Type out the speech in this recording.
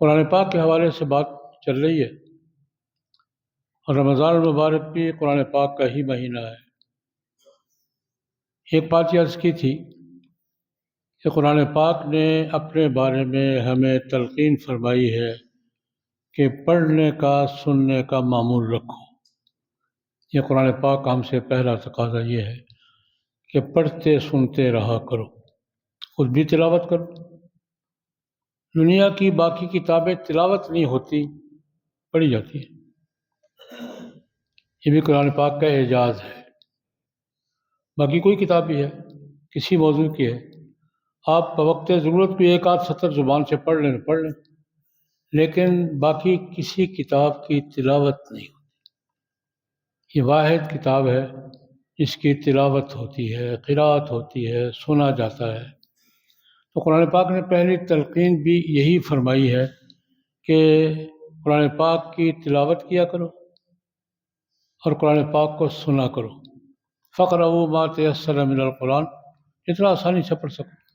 قرآن پاک کے حوالے سے بات چل رہی ہے، اور رمضان المبارک بھی قرآن پاک کا ہی مہینہ ہے۔ ایک بات یہ عرض کی تھی کہ قرآن پاک نے اپنے بارے میں ہمیں تلقین فرمائی ہے کہ پڑھنے کا، سننے کا معمول رکھو۔ یہ قرآن پاک کا ہم سے پہلا تقاضا یہ ہے کہ پڑھتے سنتے رہا کرو، خود بھی تلاوت کرو۔ دنیا کی باقی کتابیں تلاوت نہیں ہوتی، پڑھی جاتی ہیں۔ یہ بھی قرآن پاک کا اعجاز ہے۔ باقی کوئی کتاب بھی ہے، کسی موضوع کی ہے، آپ بوقت ضرورت بھی ایک آدھ سطر زبان سے پڑھ لیں، لیکن باقی کسی کتاب کی تلاوت نہیں ہوتی۔ یہ واحد کتاب ہے جس کی تلاوت ہوتی ہے، قرأت ہوتی ہے، سنا جاتا ہے۔ تو قرآن پاک نے پہلی تلقین بھی یہی فرمائی ہے کہ قرآن پاک کی تلاوت کیا کرو اور قرآن پاک کو سنا کرو۔ فقرؤوا ما تیسر من القرآن، جتنا آسانی سے پڑھ سکو۔